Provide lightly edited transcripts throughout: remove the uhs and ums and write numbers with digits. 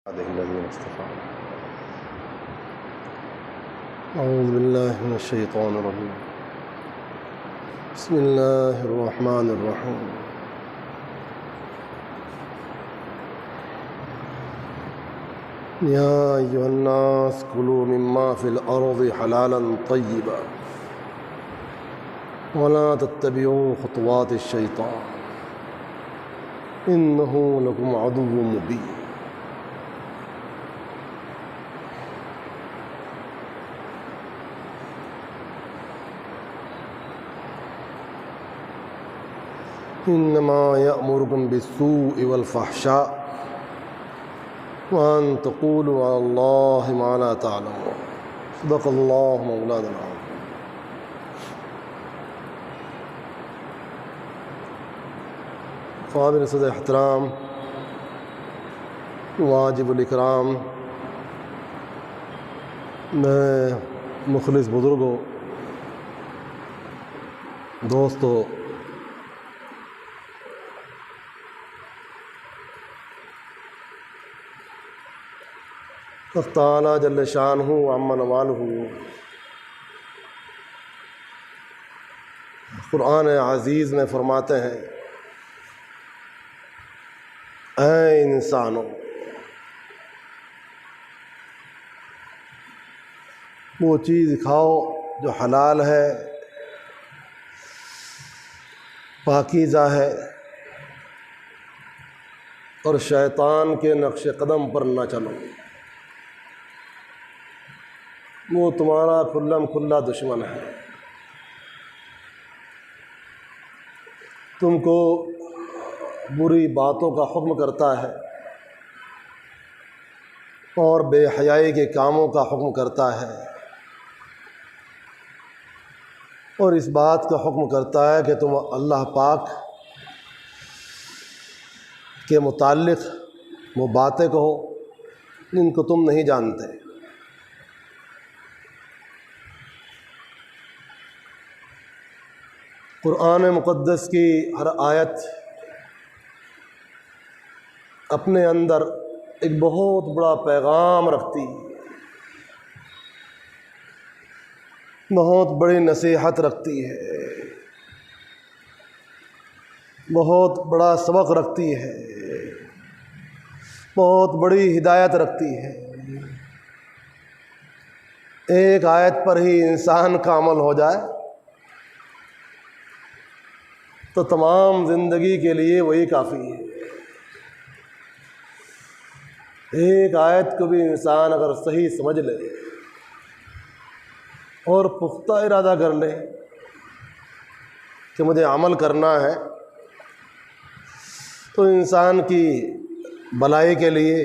الذين اصطفى. أعوذ بالله من الشيطان الرجيم. بسم الله الرحمن الرحيم. يا أيها الناس كلوا مما في الأرض حلالا طيبا ولا تتبعوا خطوات الشيطان إنه لكم عدو مبين. إنما يأمركم بالسوء والفحشاء وأن تقولوا على الله ما لا تعلمون. صدق الله مولانا العظيم. قابل صدر احترام، واجب الاکرام، میں مخلص بزرگوں، دوستو، اللہ تعالیٰ جل شانہ عم نوالہ قرآن عزیز میں فرماتے ہیں، اے انسانوں، وہ چیز کھاؤ جو حلال ہے، پاکیزہ ہے، اور شیطان کے نقش قدم پر نہ چلو، وہ تمہارا کھلم کھلا دشمن ہے۔ تم کو بری باتوں کا حکم کرتا ہے اور بے حیائی کے کاموں کا حکم کرتا ہے، اور اس بات کا حکم کرتا ہے کہ تم اللہ پاک کے متعلق وہ باتیں کہو جن کو تم نہیں جانتے۔ قرآن مقدس کی ہر آیت اپنے اندر ایک بہت بڑا پیغام رکھتی ہے، بہت بڑی نصیحت رکھتی ہے، بہت بڑا سبق رکھتی ہے، بہت بڑی ہدایت رکھتی ہے۔ ایک آیت پر ہی انسان کا عمل ہو جائے تو تمام زندگی کے لیے وہی کافی ہے۔ ایک آیت کو بھی انسان اگر صحیح سمجھ لے اور پختہ ارادہ کر لے کہ مجھے عمل کرنا ہے، تو انسان کی بھلائی کے لیے،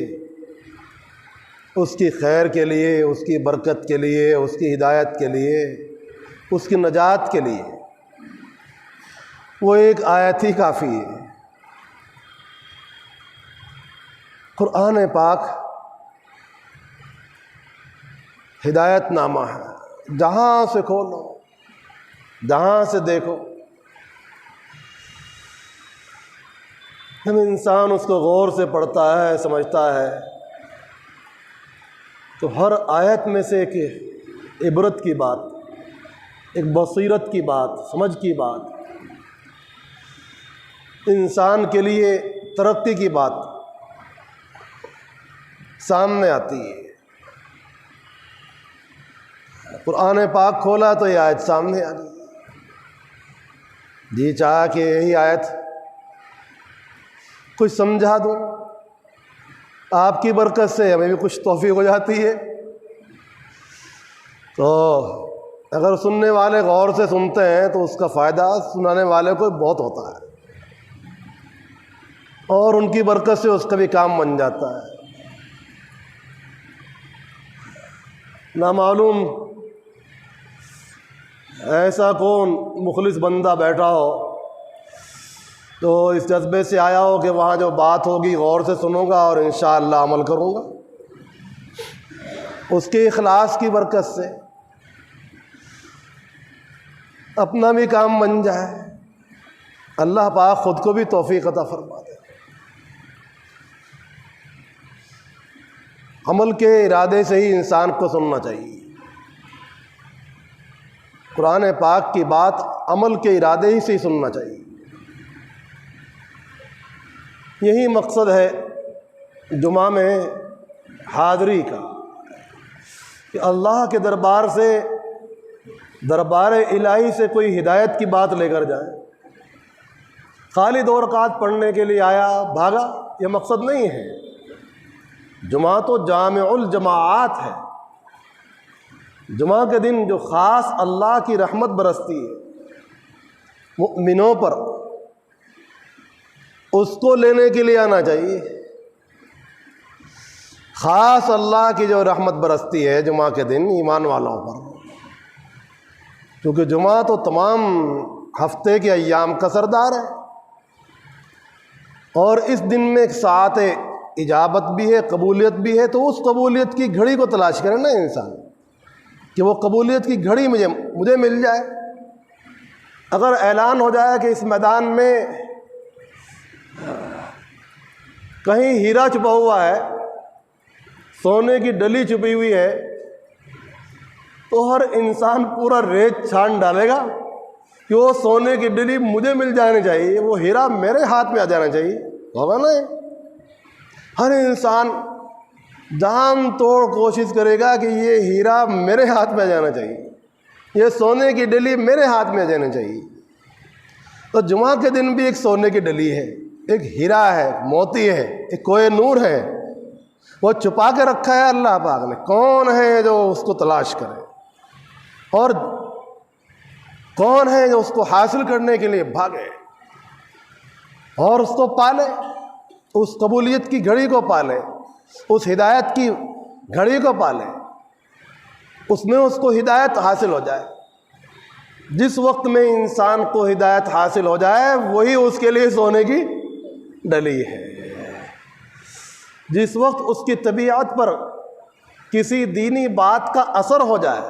اس کی خیر کے لیے، اس کی برکت کے لیے، اس کی ہدایت کے لیے، اس کی نجات کے لیے وہ ایک آیت ہی کافی ہے۔ قرآن پاک ہدایت نامہ ہے، جہاں سے کھولو، جہاں سے دیکھو، جب انسان اس کو غور سے پڑھتا ہے، سمجھتا ہے، تو ہر آیت میں سے ایک عبرت کی بات، ایک بصیرت کی بات، سمجھ کی بات، انسان کے لیے ترقی کی بات سامنے آتی ہے۔ قرآن پاک کھولا تو یہ آیت سامنے آ گئی، جی چاہا کہ یہی آیت کچھ سمجھا دوں، آپ کی برکت سے ہمیں بھی کچھ توفیق ہو جاتی ہے۔ تو اگر سننے والے غور سے سنتے ہیں تو اس کا فائدہ سنانے والے کو بہت ہوتا ہے، اور ان کی برکت سے اس کا بھی کام بن جاتا ہے۔ نامعلوم ایسا کون مخلص بندہ بیٹھا ہو تو اس جذبے سے آیا ہو کہ وہاں جو بات ہوگی غور سے سنوں گا اور انشاءاللہ عمل کروں گا، اس کے اخلاص کی برکت سے اپنا بھی کام بن جائے، اللہ پاک خود کو بھی توفیق عطا فرما دے۔ عمل کے ارادے سے ہی انسان کو سننا چاہیے۔ قرآن پاک کی بات عمل کے ارادے ہی سے ہی سننا چاہیے۔ یہی مقصد ہے جمعہ میں حاضری کا، کہ اللہ کے دربار سے، دربار الہی سے کوئی ہدایت کی بات لے کر جائے۔ خالی 2 رکعت پڑھنے کے لیے آیا بھاگا، یہ مقصد نہیں ہے۔ جمعہ تو جامع الجماعات ہے۔ جمعہ کے دن جو خاص اللہ کی رحمت برستی ہے مؤمنوں پر، اس کو لینے کے لیے آنا چاہیے۔ خاص اللہ کی جو رحمت برستی ہے جمعہ کے دن ایمان والوں پر، کیونکہ جمعہ تو تمام ہفتے کے ایام کا سردار ہے، اور اس دن میں ایک ساعت اجابت بھی ہے، قبولیت بھی ہے، تو اس قبولیت کی گھڑی کو تلاش کرے نا انسان، کہ وہ قبولیت کی گھڑی مجھے مل جائے۔ اگر اعلان ہو جائے کہ اس میدان میں کہیں ہیرا چھپا ہوا ہے، سونے کی ڈلی چھپی ہوئی ہے، تو ہر انسان پورا ریت چھان ڈالے گا کہ وہ سونے کی ڈلی مجھے مل جانی چاہیے، وہ ہیرا میرے ہاتھ میں آ جانا چاہیے، ہوگا نا؟ ہر انسان جان توڑ کوشش کرے گا کہ یہ ہیرا میرے ہاتھ میں آ جانا چاہیے، یہ سونے کی ڈلی میرے ہاتھ میں آ جانا چاہیے۔ تو جمعہ کے دن بھی ایک سونے کی ڈلی ہے، ایک ہیرا ہے، موتی ہے، ایک کوہ نور ہے، وہ چھپا کے رکھا ہے اللہ پاک نے۔ کون ہے جو اس کو تلاش کرے، اور کون ہے جو اس کو حاصل کرنے کے لیے بھاگے اور اس کو پالے، اس قبولیت کی گھڑی کو پالے، اس ہدایت کی گھڑی کو پالے، اس میں اس کو ہدایت حاصل ہو جائے۔ جس وقت میں انسان کو ہدایت حاصل ہو جائے وہی اس کے لیے سونے کی ڈلی ہے۔ جس وقت اس کی طبیعت پر کسی دینی بات کا اثر ہو جائے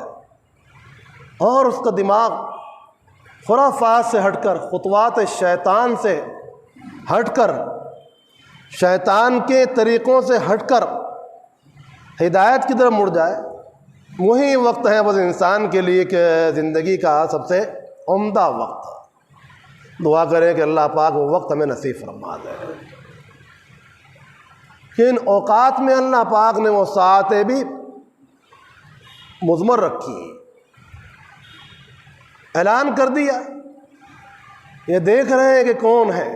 اور اس کا دماغ خرافات سے ہٹ کر، خطوات شیطان سے ہٹ کر، شیطان کے طریقوں سے ہٹ کر ہدایت کی طرف مڑ جائے، وہی وقت ہے بس انسان کے لیے کہ زندگی کا سب سے عمدہ وقت۔ دعا کریں کہ اللہ پاک وہ وقت ہمیں نصیب فرما دے کہ ان اوقات میں اللہ پاک نے وہ ساعتیں بھی مضمر رکھی ہیں۔ اعلان کر دیا، یہ دیکھ رہے ہیں کہ کون ہے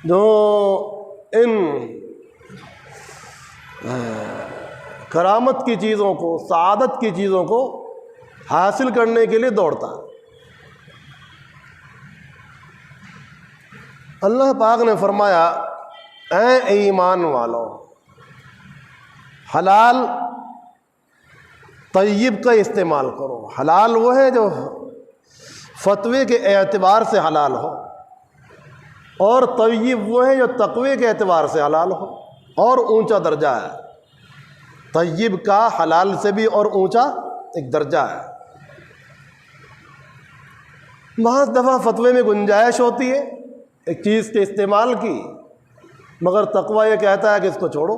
جو ان کرامت کی چیزوں کو، سعادت کی چیزوں کو حاصل کرنے کے لیے دوڑتا ہے۔ اللہ پاک نے فرمایا، اے ایمان والو، حلال طیب کا استعمال کرو۔ حلال وہ ہے جو فتوے کے اعتبار سے حلال ہو، اور طیب وہ ہے جو تقوی کے اعتبار سے حلال ہو، اور اونچا درجہ ہے طیب کا، حلال سے بھی اور اونچا ایک درجہ ہے۔ بعض دفعہ فتوے میں گنجائش ہوتی ہے ایک چیز کے استعمال کی، مگر تقوی یہ کہتا ہے کہ اس کو چھوڑو،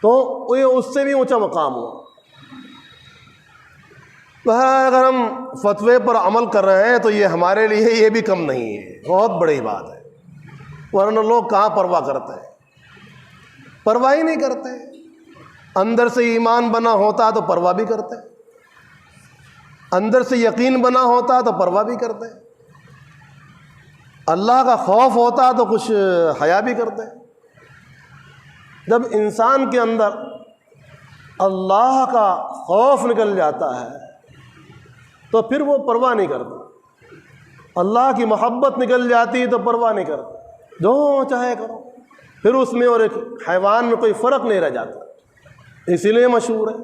تو یہ اس سے بھی اونچا مقام ہوا۔ اگر ہم فتوے پر عمل کر رہے ہیں تو یہ ہمارے لیے یہ بھی کم نہیں ہے، بہت بڑی بات ہے، ورنہ لوگ کہاں پرواہ کرتے ہیں، پرواہ ہی نہیں کرتے۔ اندر سے ایمان بنا ہوتا تو پرواہ بھی کرتے، اندر سے یقین بنا ہوتا تو پرواہ بھی کرتے، اللہ کا خوف ہوتا تو کچھ حیا بھی کرتے۔ جب انسان کے اندر اللہ کا خوف نکل جاتا ہے تو پھر وہ پرواہ نہیں کرتا، اللہ کی محبت نکل جاتی تو پرواہ نہیں کرتا، جو چاہے کرو، پھر اس میں اور ایک حیوان میں کوئی فرق نہیں رہ جاتا۔ اسی لیے مشہور ہے،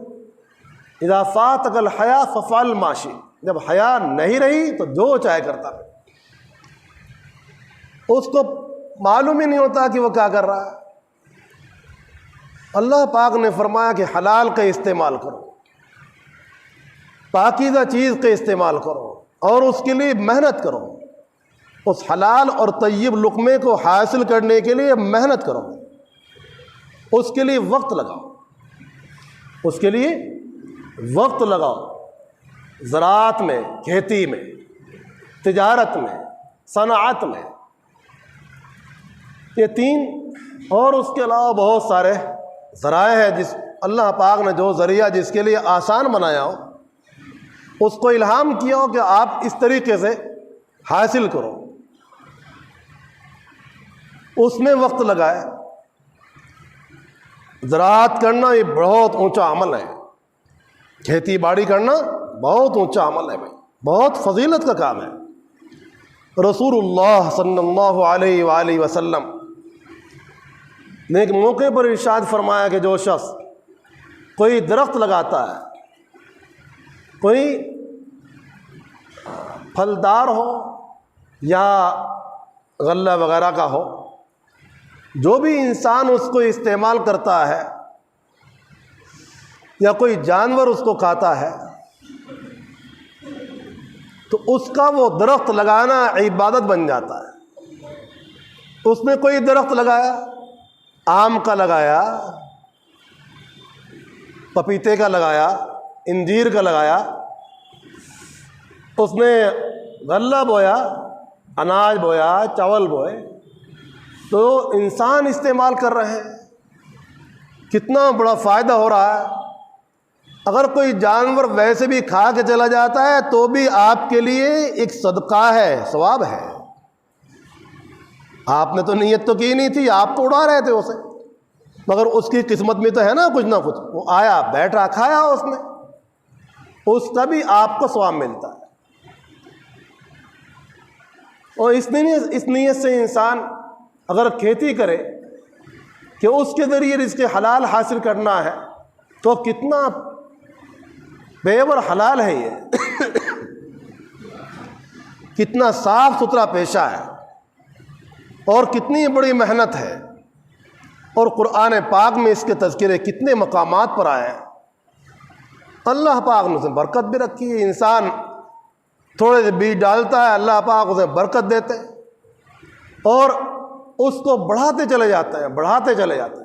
اذا فاتک الحیا ففعل ما شئت، جب حیا نہیں رہی تو جو چاہے کرتا رہے، اس کو معلوم ہی نہیں ہوتا کہ وہ کیا کر رہا ہے۔ اللہ پاک نے فرمایا کہ حلال کا استعمال کرو، پاکیزہ چیز کا استعمال کرو، اور اس کے لیے محنت کرو، اس حلال اور طیب لقمے کو حاصل کرنے کے لیے محنت کرو۔ اس کے لیے وقت لگاؤ، اس کے لیے وقت لگاؤ، زراعت میں، کھیتی میں، تجارت میں، صنعت میں، یہ 3، اور اس کے علاوہ بہت سارے ذرائع ہیں جس اللہ پاک نے جو ذریعہ جس کے لیے آسان بنایا ہو، اس کو الہام کیا ہو کہ آپ اس طریقے سے حاصل کرو، اس میں وقت لگائے۔ زراعت کرنا یہ بہت اونچا عمل ہے، کھیتی باڑی کرنا بہت اونچا عمل ہے بھائی، بہت فضیلت کا کام ہے۔ رسول اللہ صلی اللہ علیہ وآلہ وسلم نے ایک موقع پر ارشاد فرمایا کہ جو شخص کوئی درخت لگاتا ہے، کوئی پھلدار ہو یا غلہ وغیرہ کا ہو، جو بھی انسان اس کو استعمال کرتا ہے یا کوئی جانور اس کو کھاتا ہے، تو اس کا وہ درخت لگانا عبادت بن جاتا ہے۔ اس نے کوئی درخت لگایا، آم کا لگایا، پپیتے کا لگایا، انجیر کا لگایا، اس نے غلہ بویا، اناج بویا، چاول بوئے، تو انسان استعمال کر رہے ہیں، کتنا بڑا فائدہ ہو رہا ہے۔ اگر کوئی جانور ویسے بھی کھا کے چلا جاتا ہے تو بھی آپ کے لیے ایک صدقہ ہے، ثواب ہے۔ آپ نے تو نیت تو کی نہیں تھی، آپ تو اڑا رہے تھے اسے، مگر اس کی قسمت میں تو ہے نا کچھ نہ کچھ، وہ آیا، بیٹھا، کھایا اس نے، اس کا بھی آپ کو ثواب ملتا ہے۔ اور اس نیت سے انسان اگر کھیتی کرے کہ اس کے ذریعے رزق حلال حاصل کرنا ہے، تو کتنا پیور حلال ہے یہ، کتنا صاف ستھرا پیشہ ہے، اور کتنی بڑی محنت ہے۔ اور قرآن پاک میں اس کے تذکرے کتنے مقامات پر آئے ہیں۔ اللہ پاک نے اسے برکت بھی رکھی ہے، انسان تھوڑے سے بیج ڈالتا ہے، اللہ پاک اسے برکت دیتے ہیں، اور اس کو بڑھاتے چلے جاتے ہیں، بڑھاتے چلے جاتے ہیں۔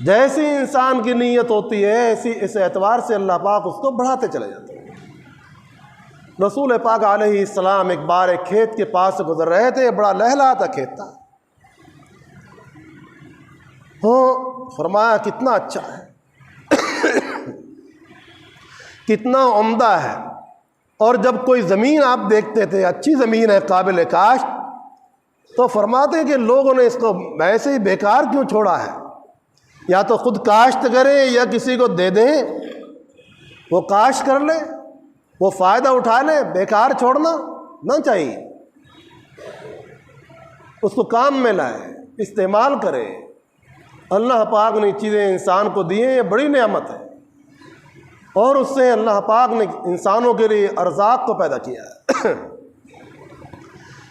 جیسی انسان کی نیت ہوتی ہے ایسی اس اعتبار سے اللہ پاک اس کو بڑھاتے چلے جاتے ہیں۔ رسول پاک علیہ السلام ایک بار ایک کھیت کے پاس سے گزر رہے تھے، بڑا لہلہاتا کھیت تھا، فرمایا کتنا اچھا ہے، کتنا عمدہ ہے۔ اور جب کوئی زمین آپ دیکھتے تھے اچھی زمین ہے، قابل کاشت، تو فرماتے کہ لوگوں نے اس کو ایسے ہی بیکار کیوں چھوڑا ہے، یا تو خود کاشت کریں یا کسی کو دے دیں، وہ کاشت کر لے، وہ فائدہ اٹھا لے، بیکار چھوڑنا نہ چاہیے، اس کو کام میں لائے، استعمال کرے۔ اللہ پاک نے چیزیں انسان کو دی ہیں، یہ بڑی نعمت ہے، اور اس سے اللہ پاک نے انسانوں کے لیے ارزاق کو پیدا کیا ہے۔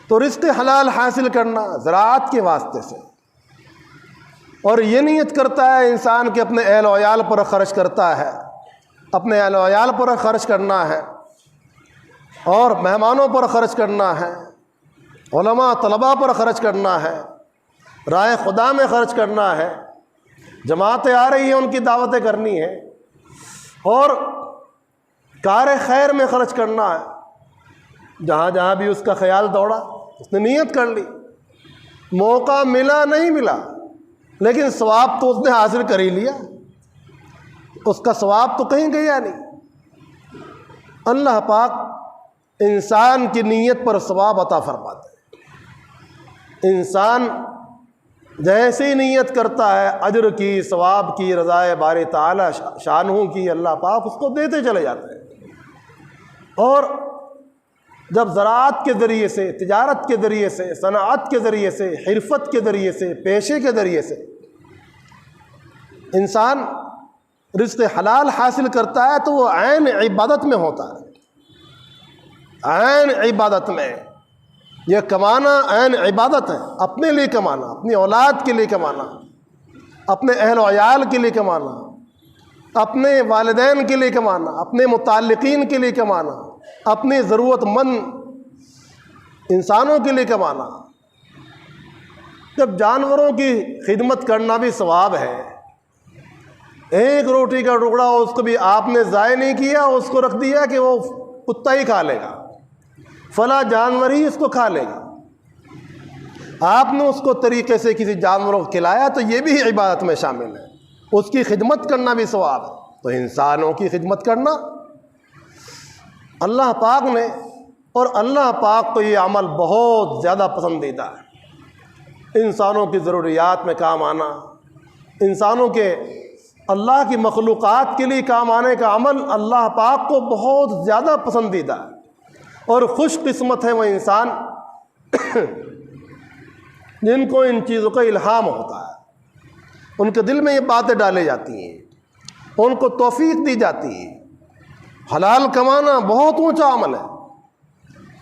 تو رزق حلال حاصل کرنا زراعت کے واسطے سے، اور یہ نیت کرتا ہے انسان کہ اپنے اہل و عیال پر خرچ کرتا ہے، اپنے اہل و عیال پر خرچ کرنا ہے، اور مہمانوں پر خرچ کرنا ہے، علماء طلباء پر خرچ کرنا ہے، راہ خدا میں خرچ کرنا ہے، جماعتیں آ رہی ہیں ان کی دعوتیں کرنی ہے، اور کار خیر میں خرچ کرنا ہے۔ جہاں جہاں بھی اس کا خیال دوڑا، اس نے نیت کر لی، موقع ملا نہیں ملا، لیکن ثواب تو اس نے حاصل کر ہی لیا، اس کا ثواب تو کہیں گیا نہیں۔ اللہ پاک انسان کی نیت پر ثواب عطا فرماتا ہے۔ انسان جیسی نیت کرتا ہے، اجر کی، ثواب کی، رضائے باری تعالی شانہ کی، اللہ پاک اس کو دیتے چلے جاتے ہیں۔ اور جب زراعت کے ذریعے سے، تجارت کے ذریعے سے، صنعت کے ذریعے سے، حرفت کے ذریعے سے، پیشے کے ذریعے سے انسان رزق حلال حاصل کرتا ہے، تو وہ عین عبادت میں ہوتا ہے، عین عبادت میں۔ یہ کمانا عین عبادت ہے، اپنے لیے کمانا، اپنی اولاد کے لیے کمانا، اپنے اہل و عیال کے لیے کمانا، اپنے والدین کے لیے کمانا، اپنے متعلقین کے لیے کمانا، اپنے ضرورت مند انسانوں کے لیے کمانا، جب جانوروں کی خدمت کرنا بھی ثواب ہے، ایک روٹی کا ٹکڑا اس کو بھی آپ نے ضائع نہیں کیا، اس کو رکھ دیا کہ وہ کتا ہی کھا لے گا، فلاں جانور ہی اس کو کھا لے گا، آپ نے اس کو طریقے سے کسی جانوروں کو کھلایا تو یہ بھی عبادت میں شامل ہے، اس کی خدمت کرنا بھی ثواب ہے۔ تو انسانوں کی خدمت کرنا اللہ پاک نے، اور اللہ پاک کو یہ عمل بہت زیادہ پسندیدہ ہے، انسانوں کی ضروریات میں کام آنا، انسانوں کے اللہ کی مخلوقات کے لیے کام آنے کا عمل اللہ پاک کو بہت زیادہ پسندیدہ ہے، اور خوش قسمت ہے وہ انسان جن کو ان چیزوں کا الہام ہوتا ہے، ان کے دل میں یہ باتیں ڈالی جاتی ہیں، ان کو توفیق دی جاتی ہے۔ حلال کمانا بہت اونچا عمل ہے،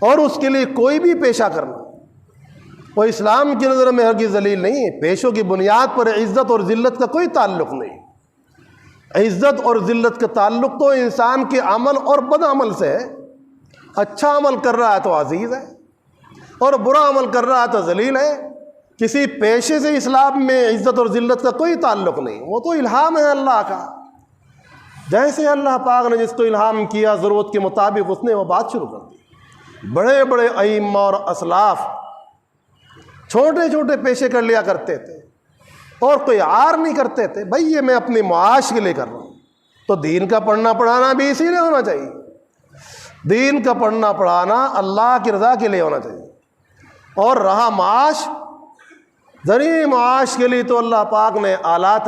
اور اس کے لیے کوئی بھی پیشہ کرنا وہ اسلام کی نظر میں ہرگز ذلیل نہیں ہے۔ پیشوں کی بنیاد پر عزت اور ذلت کا کوئی تعلق نہیں، عزت اور ذلت کا تعلق تو انسان کے عمل اور بد عمل سے ہے۔ اچھا عمل کر رہا ہے تو عزیز ہے، اور برا عمل کر رہا ہے تو ذلیل ہے۔ کسی پیشے سے اسلام میں عزت اور ذلت کا کوئی تعلق نہیں، وہ تو الہام ہے اللہ کا۔ جیسے اللہ پاک نے جس کو الہام کیا ضرورت کے مطابق اس نے وہ بات شروع کر دی۔ بڑے بڑے ائمہ اور اسلاف چھوٹے چھوٹے پیشے کر لیا کرتے تھے، اور کوئی عار نہیں کرتے تھے، بھائی یہ میں اپنے معاش کے لیے کر رہا ہوں۔ تو دین کا پڑھنا پڑھانا بھی اسی لیے ہونا چاہیے، دین کا پڑھنا پڑھانا اللہ کی رضا کے لیے ہونا چاہیے۔ اور رہا معاش، ذریعہ معاش کے لیے تو اللہ پاک نے آلات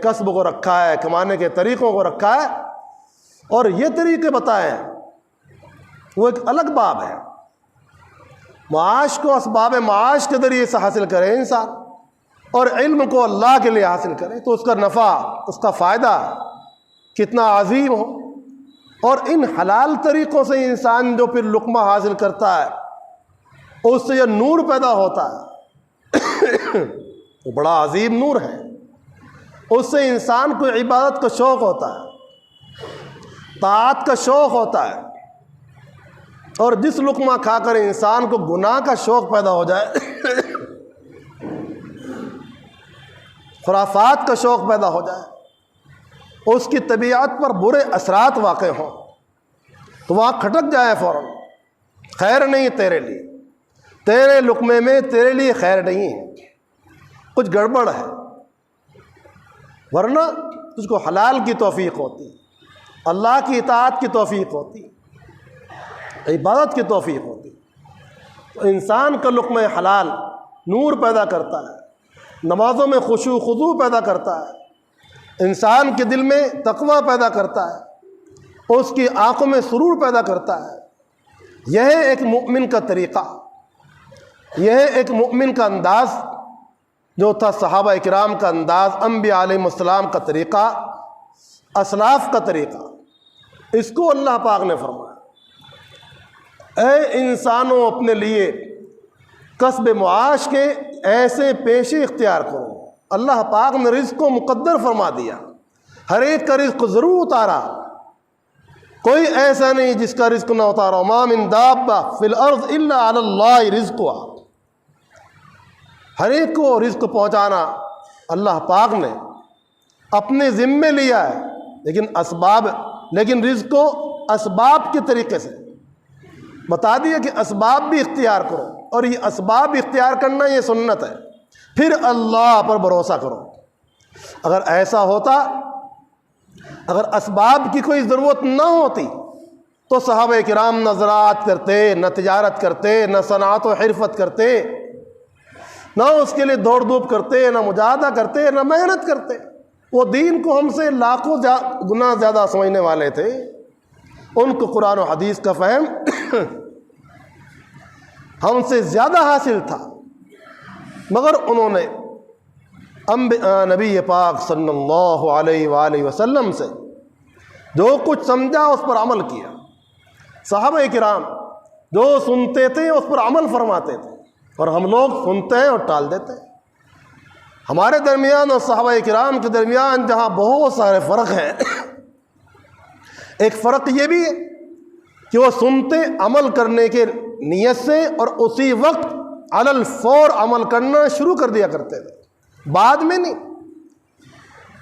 کسب کو رکھا ہے، کمانے کے طریقوں کو رکھا ہے، اور یہ طریقے بتائے ہیں، وہ ایک الگ باب ہے۔ معاش کو اسباب معاش کے ذریعے سے حاصل کرے انسان، اور علم کو اللہ کے لیے حاصل کرے تو اس کا نفع، اس کا فائدہ کتنا عظیم ہو۔ اور ان حلال طریقوں سے انسان جو پھر لقمہ حاصل کرتا ہے، اس سے یہ نور پیدا ہوتا ہے، وہ بڑا عظیم نور ہے۔ اس سے انسان کو عبادت کا شوق ہوتا ہے، طاعت کا شوق ہوتا ہے، اور جس لقمہ کھا کر انسان کو گناہ کا شوق پیدا ہو جائے، خرافات کا شوق پیدا ہو جائے، اس کی طبیعت پر برے اثرات واقع ہوں، تو وہاں کھٹک جائے فوراً، خیر نہیں تیرے لیے، تیرے لقمے میں تیرے لیے خیر نہیں ہے، کچھ گڑبڑ ہے۔ ورنہ تجھ کو حلال کی توفیق ہوتی، اللہ کی اطاعت کی توفیق ہوتی، عبادت کی توفیق ہوتی، تو انسان کا لقمہ حلال نور پیدا کرتا ہے، نمازوں میں خشوع خضوع پیدا کرتا ہے، انسان کے دل میں تقوی پیدا کرتا ہے، اس کی آنکھوں میں سرور پیدا کرتا ہے۔ یہ ہے ایک مومن کا طریقہ، یہ ہے ایک مومن کا انداز جو تھا صحابہ اکرام کا انداز، انبیاء علیہ السلام کا طریقہ، اسلاف کا طریقہ۔ اس کو اللہ پاک نے فرمایا، اے انسانوں اپنے لیے کسب معاش کے ایسے پیشے اختیار کرو۔ اللہ پاک نے رزق کو مقدر فرما دیا، ہر ایک کا رزق ضرور اتارا، کوئی ایسا نہیں جس کا رزق نہ اتارا۔ ما من دابہ فی الارض الا علی اللہ رزقها، ہر ایک کو رزق پہنچانا اللہ پاک نے اپنے ذمے لیا ہے، لیکن رزق کو اسباب کے طریقے سے بتا دیا کہ اسباب بھی اختیار کرو، اور یہ اسباب اختیار کرنا یہ سنت ہے، پھر اللہ پر بھروسہ کرو۔ اگر ایسا ہوتا، اگر اسباب کی کوئی ضرورت نہ ہوتی تو صحابہ کرام نہ زراعت کرتے، نہ تجارت کرتے، نہ صنعت و حرفت کرتے، نہ اس کے لیے دوڑ دھوپ کرتے، نہ مجاہدہ کرتے، نہ محنت کرتے۔ وہ دین کو ہم سے لاکھوں گنا زیادہ سمجھنے والے تھے، ان کو قرآن و حدیث کا فہم ہم سے زیادہ حاصل تھا، مگر انہوں نے نبی پاک صلی اللہ علیہ وآلہ وسلم سے جو کچھ سمجھا اس پر عمل کیا۔ صحابہ کرام جو سنتے تھے اس پر عمل فرماتے تھے، اور ہم لوگ سنتے ہیں اور ٹال دیتے ہیں۔ ہمارے درمیان اور صحابہ کرام کے درمیان جہاں بہت سارے فرق ہیں، ایک فرق یہ بھی ہے کہ وہ سنتے عمل کرنے کے نیت سے اور اسی وقت علی الفور عمل کرنا شروع کر دیا کرتے تھے، بعد میں نہیں،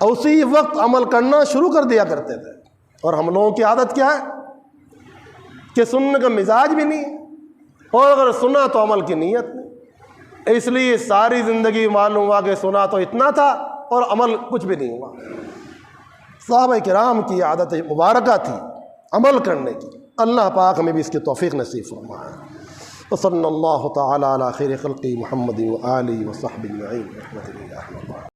اسی وقت عمل کرنا شروع کر دیا کرتے تھے۔ اور ہم لوگوں کی عادت کیا ہے کہ سننے کا مزاج بھی نہیں ہے، اور اگر سنا تو عمل کی نیت نہیں، اس لیے ساری زندگی معلوم ہوا کہ سنا تو اتنا تھا اور عمل کچھ بھی نہیں ہوا۔ صحابہ کرام کی عادت مبارکہ تھی عمل کرنے کی، اللہ پاک ہمیں بھی اس کی توفیق نصیب فرمائے۔ وصلی اللہ تعالی علی خیر خلقہ محمد وآلہ وصحبہ اجمعین۔